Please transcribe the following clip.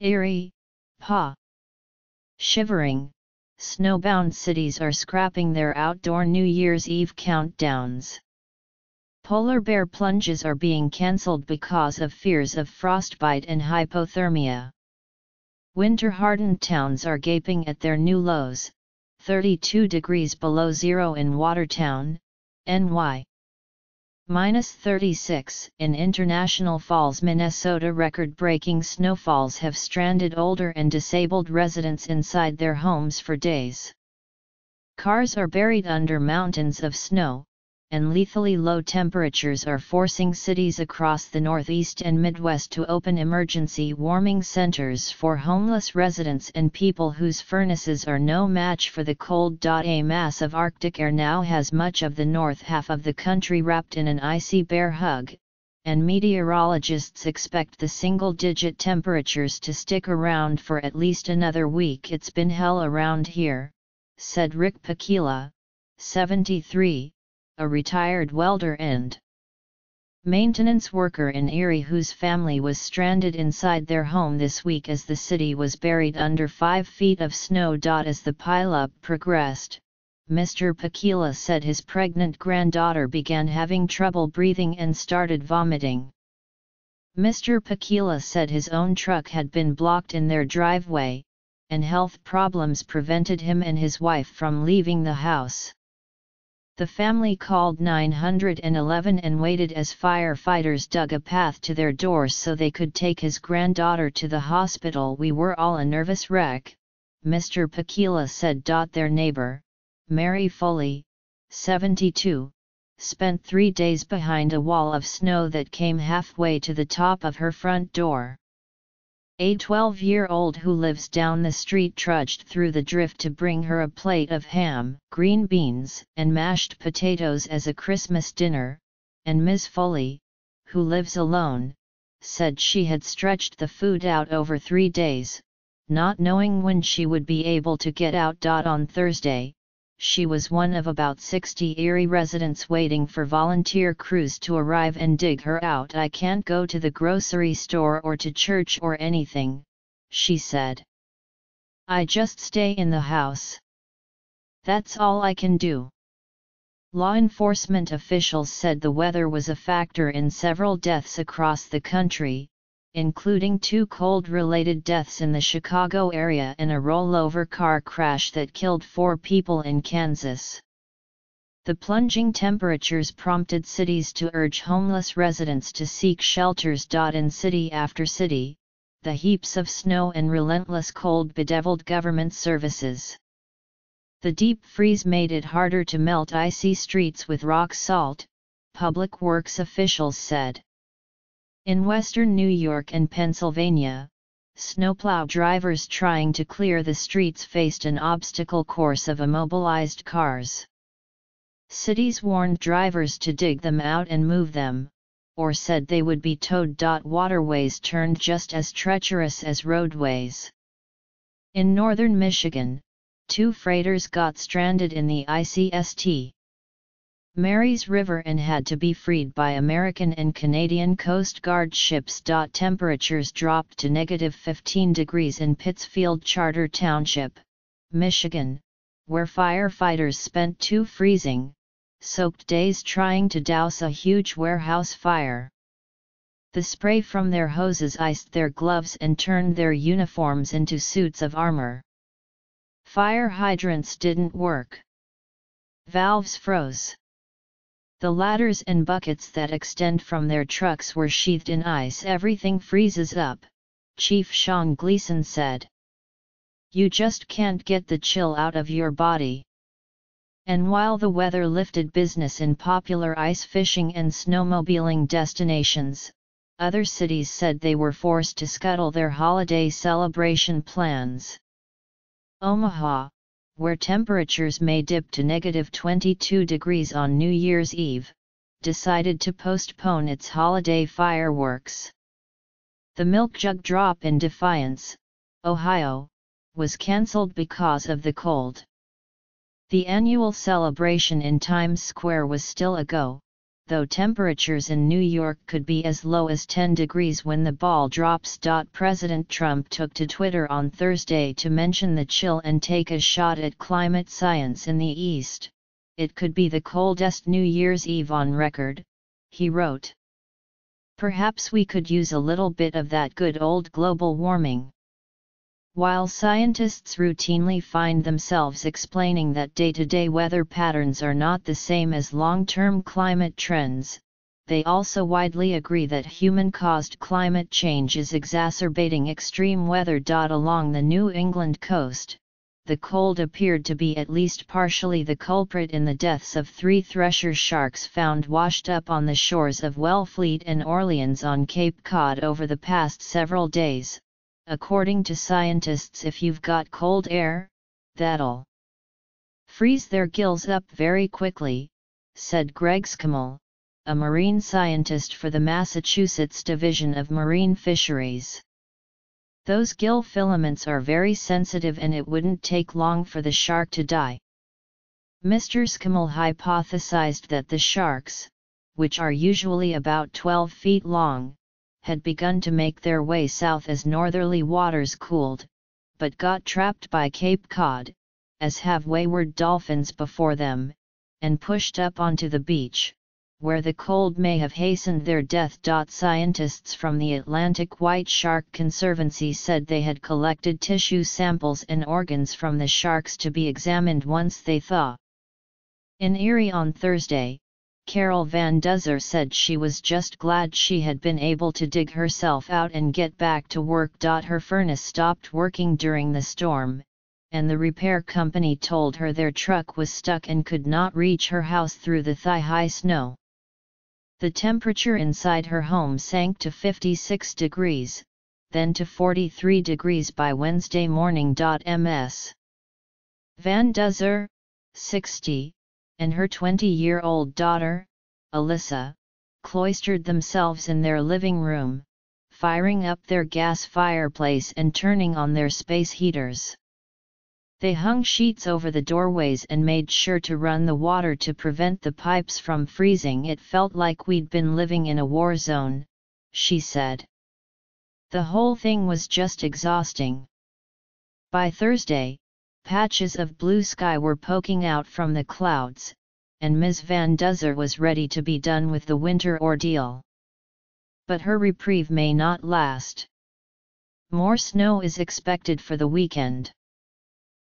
Erie, Pa. Shivering, snowbound cities are scrapping their outdoor New Year's Eve countdowns. Polar bear plunges are being cancelled because of fears of frostbite and hypothermia. Winter-hardened towns are gaping at their new lows, 32 degrees below zero in Watertown, NY. -36 in International Falls, Minnesota. Record-breaking snowfalls have stranded older and disabled residents inside their homes for days. Cars are buried under mountains of snow, and lethally low temperatures are forcing cities across the Northeast and Midwest to open emergency warming centers for homeless residents and people whose furnaces are no match for the cold. A mass of Arctic air now has much of the north half of the country wrapped in an icy bear hug, and meteorologists expect the single-digit temperatures to stick around for at least another week. "It's been hell around here," said Rick Pakila, 73. A retired welder and maintenance worker in Erie whose family was stranded inside their home this week as the city was buried under 5 feet of snow. As the pileup progressed, Mr. Pakila said his pregnant granddaughter began having trouble breathing and started vomiting. Mr. Pakila said his own truck had been blocked in their driveway, and health problems prevented him and his wife from leaving the house. The family called 911 and waited as firefighters dug a path to their doors so they could take his granddaughter to the hospital. "We were all a nervous wreck," Mr. Pakila said. Their neighbor, Mary Foley, 72, spent 3 days behind a wall of snow that came halfway to the top of her front door. A 12-year-old who lives down the street trudged through the drift to bring her a plate of ham, green beans, and mashed potatoes as a Christmas dinner, and Ms. Foley, who lives alone, said she had stretched the food out over 3 days, not knowing when she would be able to get out. On Thursday, she was one of about 60 Erie residents waiting for volunteer crews to arrive and dig her out. "I can't go to the grocery store or to church or anything," she said. "I just stay in the house. That's all I can do." Law enforcement officials said the weather was a factor in several deaths across the country, including 2 cold-related deaths in the Chicago area and a rollover car crash that killed 4 people in Kansas. The plunging temperatures prompted cities to urge homeless residents to seek shelters. In city after city, the heaps of snow and relentless cold bedeviled government services. The deep freeze made it harder to melt icy streets with rock salt, public works officials said. In western New York and Pennsylvania, snowplow drivers trying to clear the streets faced an obstacle course of immobilized cars. Cities warned drivers to dig them out and move them, or said they would be towed. Waterways turned just as treacherous as roadways. In northern Michigan, 2 freighters got stranded in the icy St. Mary's River and had to be freed by American and Canadian Coast Guard ships. Temperatures dropped to -15 degrees in Pittsfield Charter Township, Michigan, where firefighters spent 2 freezing-soaked days trying to douse a huge warehouse fire. The spray from their hoses iced their gloves and turned their uniforms into suits of armor. Fire hydrants didn't work. Valves froze. The ladders and buckets that extend from their trucks were sheathed in ice. "Everything freezes up," Chief Sean Gleason said. "You just can't get the chill out of your body." And while the weather lifted business in popular ice fishing and snowmobiling destinations, other cities said they were forced to scuttle their holiday celebration plans. Omaha, where temperatures may dip to -22 degrees on New Year's Eve, decided to postpone its holiday fireworks. The milk jug drop in Defiance, Ohio, was cancelled because of the cold. The annual celebration in Times Square was still a go, though temperatures in New York could be as low as 10 degrees when the ball drops. President Trump took to Twitter on Thursday to mention the chill and take a shot at climate science in the East. "It could be the coldest New Year's Eve on record," he wrote. "Perhaps we could use a little bit of that good old global warming." While scientists routinely find themselves explaining that day-to-day weather patterns are not the same as long-term climate trends, they also widely agree that human-caused climate change is exacerbating extreme weather. Along the New England coast, the cold appeared to be at least partially the culprit in the deaths of 3 thresher sharks found washed up on the shores of Wellfleet and Orleans on Cape Cod over the past several days. According to scientists, if you've got cold air, that'll freeze their gills up very quickly, said Greg Schimmel, a marine scientist for the Massachusetts Division of Marine Fisheries. "Those gill filaments are very sensitive and it wouldn't take long for the shark to die." Mr. Schimmel hypothesized that the sharks, which are usually about 12 feet long, had begun to make their way south as northerly waters cooled, but got trapped by Cape Cod, as have wayward dolphins before them, and pushed up onto the beach, where the cold may have hastened their death. Scientists from the Atlantic White Shark Conservancy said they had collected tissue samples and organs from the sharks to be examined once they thaw. In Erie on Thursday, Carol Van Duzer said she was just glad she had been able to dig herself out and get back to work. Her furnace stopped working during the storm, and the repair company told her their truck was stuck and could not reach her house through the thigh-high snow. The temperature inside her home sank to 56 degrees, then to 43 degrees by Wednesday morning. Ms. Van Duzer, 60, and her 20-year-old daughter, Alyssa, cloistered themselves in their living room, firing up their gas fireplace and turning on their space heaters. They hung sheets over the doorways and made sure to run the water to prevent the pipes from freezing. "It felt like we'd been living in a war zone," she said. "The whole thing was just exhausting." By Thursday, patches of blue sky were poking out from the clouds, and Ms. Van Duzer was ready to be done with the winter ordeal. But her reprieve may not last. More snow is expected for the weekend.